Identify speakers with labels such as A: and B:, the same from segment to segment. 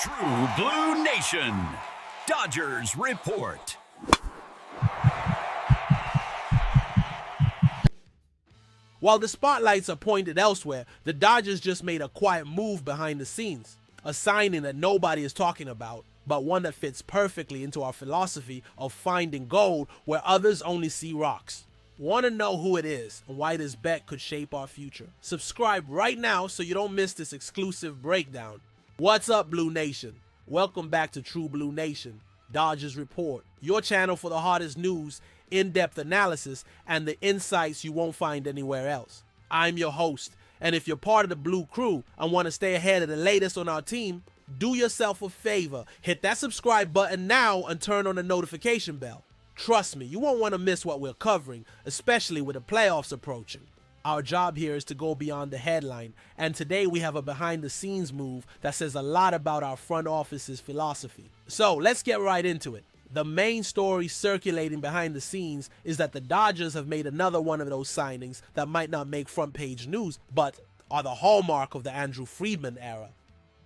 A: True Blue Nation. Dodgers Report.
B: While the spotlights are pointed elsewhere, the Dodgers just made a quiet move behind the scenes, a signing that nobody is talking about, but one that fits perfectly into our philosophy of finding gold where others only see rocks. Want to know who it is and why this bet could shape our future? Subscribe right now so you don't miss this exclusive breakdown. What's up, Blue Nation? Welcome back to True Blue Nation, Dodgers Report, your channel for the hottest news, in-depth analysis, and the insights you won't find anywhere else. I'm your host, and if you're part of the Blue Crew and want to stay ahead of the latest on our team, do yourself a favor, hit that subscribe button now and turn on the notification bell. Trust me, you won't want to miss what we're covering, especially with the playoffs approaching. Our job here is to go beyond the headline, and today we have a behind-the-scenes move that says a lot about our front office's philosophy. So let's get right into it. The main story circulating behind the scenes is that the Dodgers have made another one of those signings that might not make front-page news, but are the hallmark of the Andrew Friedman era.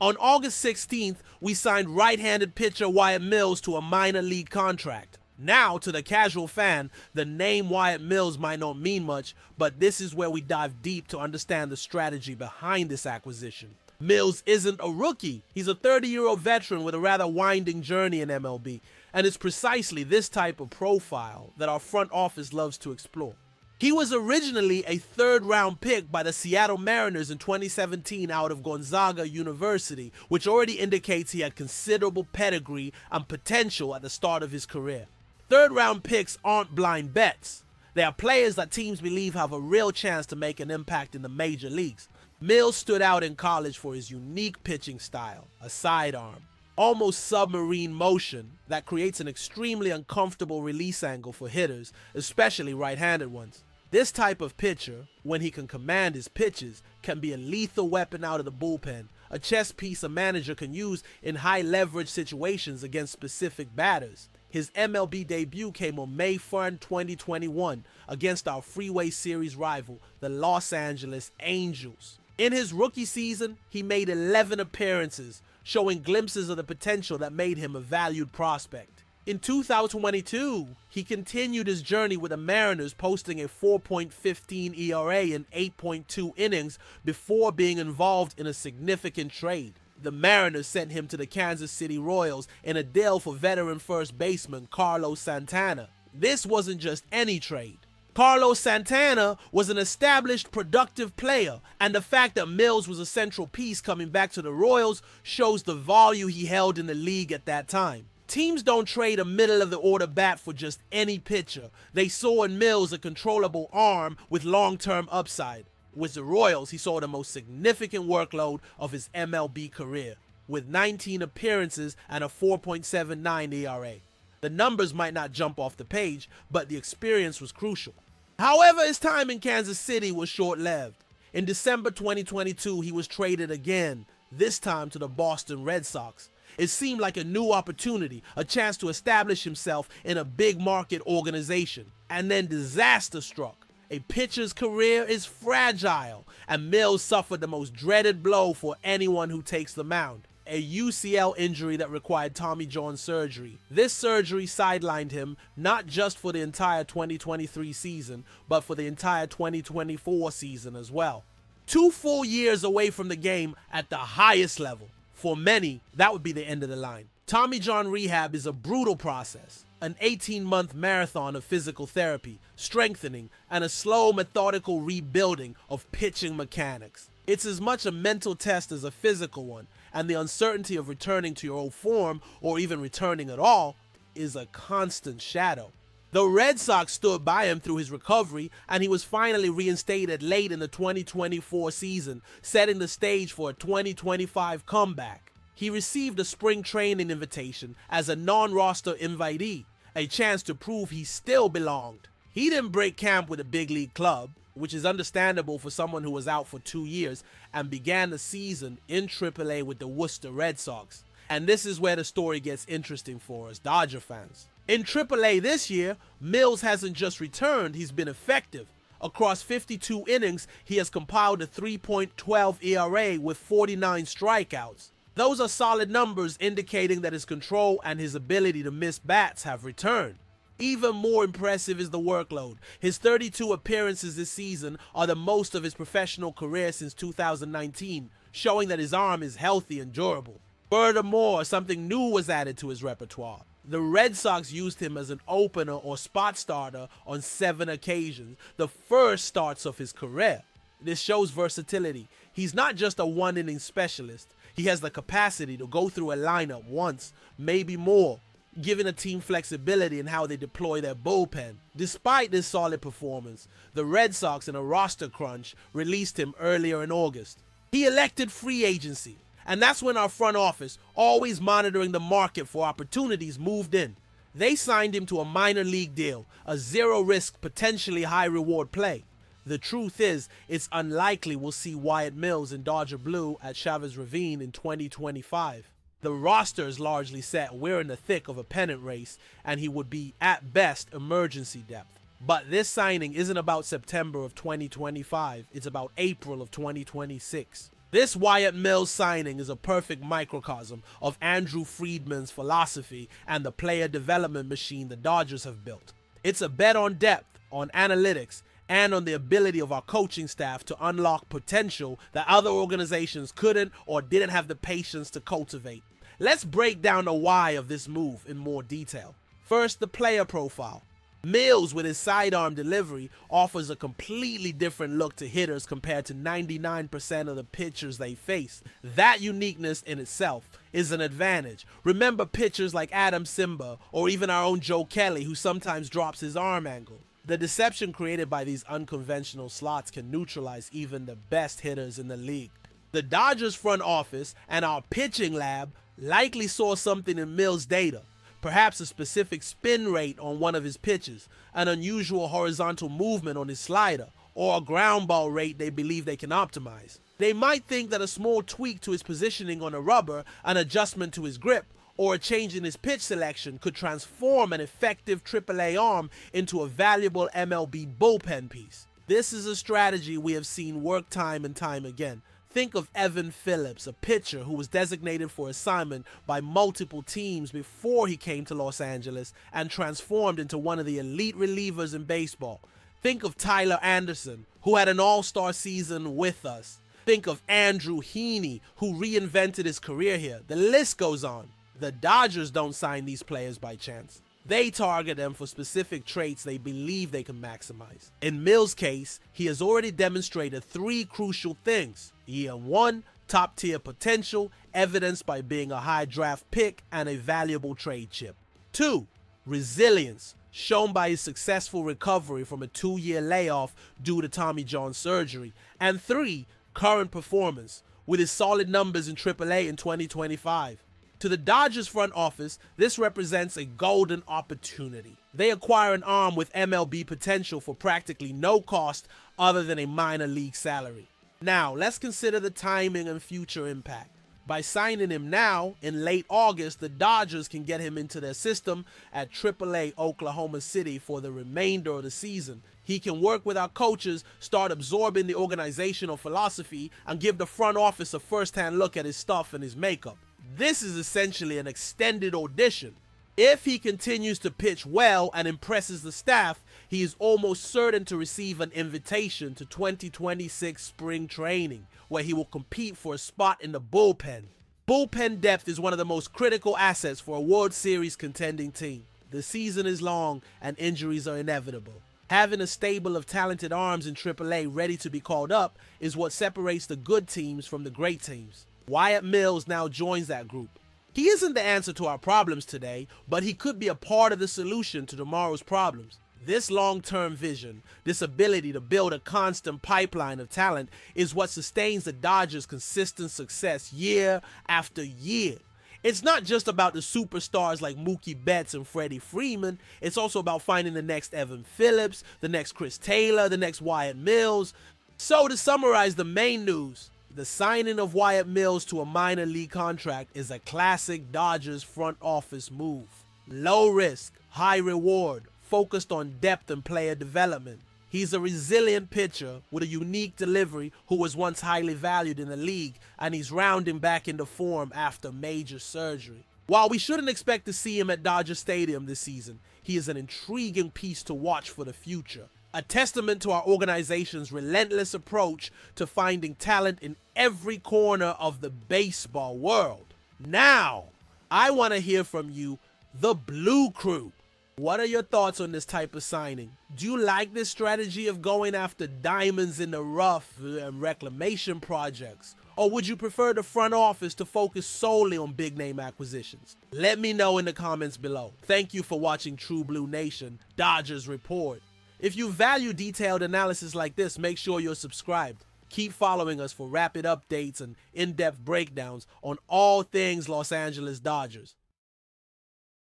B: On August 16th, we signed right-handed pitcher Wyatt Mills to a minor league contract. Now, to the casual fan, the name Wyatt Mills might not mean much, but this is where we dive deep to understand the strategy behind this acquisition. Mills isn't a rookie. He's a 30-year-old veteran with a rather winding journey in MLB, and it's precisely this type of profile that our front office loves to explore. He was originally a third-round pick by the Seattle Mariners in 2017 out of Gonzaga University, which already indicates he had considerable pedigree and potential at the start of his career. Third-round picks aren't blind bets. They are players that teams believe have a real chance to make an impact in the major leagues. Mills stood out in college for his unique pitching style, a sidearm, almost submarine motion that creates an extremely uncomfortable release angle for hitters, especially right-handed ones. This type of pitcher, when he can command his pitches, can be a lethal weapon out of the bullpen, a chess piece a manager can use in high-leverage situations against specific batters. His MLB debut came on May 1, 2021, against our Freeway Series rival, the Los Angeles Angels. In his rookie season, he made 11 appearances, showing glimpses of the potential that made him a valued prospect. In 2022, he continued his journey with the Mariners, posting a 4.15 ERA in 8.2 innings before being involved in a significant trade. The Mariners sent him to the Kansas City Royals in a deal for veteran first baseman Carlos Santana. This wasn't just any trade. Carlos Santana was an established, productive player, and the fact that Mills was a central piece coming back to the Royals shows the value he held in the league at that time. Teams don't trade a middle-of-the-order bat for just any pitcher. They saw in Mills a controllable arm with long-term upside. With the Royals, he saw the most significant workload of his MLB career, with 19 appearances and a 4.79 ERA. The numbers might not jump off the page, but the experience was crucial. However, his time in Kansas City was short-lived. In December 2022, he was traded again, this time to the Boston Red Sox. It seemed like a new opportunity, a chance to establish himself in a big-market organization. And then disaster struck. A pitcher's career is fragile, and Mills suffered the most dreaded blow for anyone who takes the mound. A UCL injury that required Tommy John surgery. This surgery sidelined him not just for the entire 2023 season, but for the entire 2024 season as well. 2 full years away from the game at the highest level. For many, that would be the end of the line. Tommy John rehab is a brutal process. An 18-month marathon of physical therapy, strengthening, and a slow, methodical rebuilding of pitching mechanics. It's as much a mental test as a physical one, and the uncertainty of returning to your old form, or even returning at all, is a constant shadow. The Red Sox stood by him through his recovery, and he was finally reinstated late in the 2024 season, setting the stage for a 2025 comeback. He received a spring training invitation as a non-roster invitee, a chance to prove he still belonged. He didn't break camp with a big league club, which is understandable for someone who was out for 2 years, and began the season in AAA with the Worcester Red Sox. And this is where the story gets interesting for us Dodger fans. In AAA this year, Mills hasn't just returned, he's been effective. Across 52 innings, he has compiled a 3.12 ERA with 49 strikeouts. Those are solid numbers indicating that his control and his ability to miss bats have returned. Even more impressive is the workload. His 32 appearances this season are the most of his professional career since 2019, showing that his arm is healthy and durable. Furthermore, something new was added to his repertoire. The Red Sox used him as an opener or spot starter on 7 occasions, the first starts of his career. This shows versatility. He's not just a one-inning specialist. He has the capacity to go through a lineup once, maybe more, giving a team flexibility in how they deploy their bullpen. Despite this solid performance, the Red Sox, in a roster crunch, released him earlier in August. He elected free agency, and that's when our front office, always monitoring the market for opportunities, moved in. They signed him to a minor league deal, a zero-risk, potentially high-reward play. The truth is, it's unlikely we'll see Wyatt Mills in Dodger blue at Chavez Ravine in 2025. The roster is largely set. We're in the thick of a pennant race, and he would be, at best, emergency depth. But this signing isn't about September of 2025. It's about April of 2026. This Wyatt Mills signing is a perfect microcosm of Andrew Friedman's philosophy and the player development machine the Dodgers have built. It's a bet on depth, on analytics, and on the ability of our coaching staff to unlock potential that other organizations couldn't or didn't have the patience to cultivate. Let's break down the why of this move in more detail. First, the player profile. Mills, with his sidearm delivery, offers a completely different look to hitters compared to 99% of the pitchers they face. That uniqueness in itself is an advantage. Remember pitchers like Adam Simba or even our own Joe Kelly, who sometimes drops his arm angle. The deception created by these unconventional slots can neutralize even the best hitters in the league. The Dodgers front office and our pitching lab likely saw something in Mills' data. Perhaps a specific spin rate on one of his pitches, an unusual horizontal movement on his slider, or a ground ball rate they believe they can optimize. They might think that a small tweak to his positioning on a rubber, an adjustment to his grip, or a change in his pitch selection could transform an effective AAA arm into a valuable MLB bullpen piece. This is a strategy we have seen work time and time again. Think of Evan Phillips, a pitcher who was designated for assignment by multiple teams before he came to Los Angeles and transformed into one of the elite relievers in baseball. Think of Tyler Anderson, who had an all-star season with us. Think of Andrew Heaney, who reinvented his career here. The list goes on. The Dodgers don't sign these players by chance. They target them for specific traits they believe they can maximize. In Mills' case, he has already demonstrated 3 crucial things. Year 1, top-tier potential, evidenced by being a high draft pick and a valuable trade chip. 2, resilience, shown by his successful recovery from a 2-year layoff due to Tommy John surgery. And 3, current performance, with his solid numbers in AAA in 2025. To the Dodgers front office, this represents a golden opportunity. They acquire an arm with MLB potential for practically no cost other than a minor league salary. Now, let's consider the timing and future impact. By signing him now, in late August, the Dodgers can get him into their system at AAA Oklahoma City for the remainder of the season. He can work with our coaches, start absorbing the organizational philosophy, and give the front office a first-hand look at his stuff and his makeup. This is essentially an extended audition. If he continues to pitch well and impresses the staff, he is almost certain to receive an invitation to 2026 spring training, where he will compete for a spot in the bullpen. Bullpen depth is one of the most critical assets for a World Series contending team. The season is long and injuries are inevitable. Having a stable of talented arms in AAA ready to be called up is what separates the good teams from the great teams. Wyatt Mills now joins that group. He isn't the answer to our problems today, but he could be a part of the solution to tomorrow's problems. This long-term vision, this ability to build a constant pipeline of talent, is what sustains the Dodgers' consistent success year after year. It's not just about the superstars like Mookie Betts and Freddie Freeman. It's also about finding the next Evan Phillips, the next Chris Taylor, the next Wyatt Mills. So to summarize the main news, the signing of Wyatt Mills to a minor league contract is a classic Dodgers front office move. Low risk, high reward, focused on depth and player development. He's a resilient pitcher with a unique delivery who was once highly valued in the league, and he's rounding back into form after major surgery. While we shouldn't expect to see him at Dodger Stadium this season, he is an intriguing piece to watch for the future. A testament to our organization's relentless approach to finding talent in every corner of the baseball world. Now, I want to hear from you, the Blue Crew. What are your thoughts on this type of signing? Do you like this strategy of going after diamonds in the rough and reclamation projects? Or would you prefer the front office to focus solely on big name acquisitions? Let me know in the comments below. Thank you for watching True Blue Nation, Dodgers Report. If you value detailed analysis like this, make sure you're subscribed. Keep following us for rapid updates and in-depth breakdowns on all things Los Angeles Dodgers.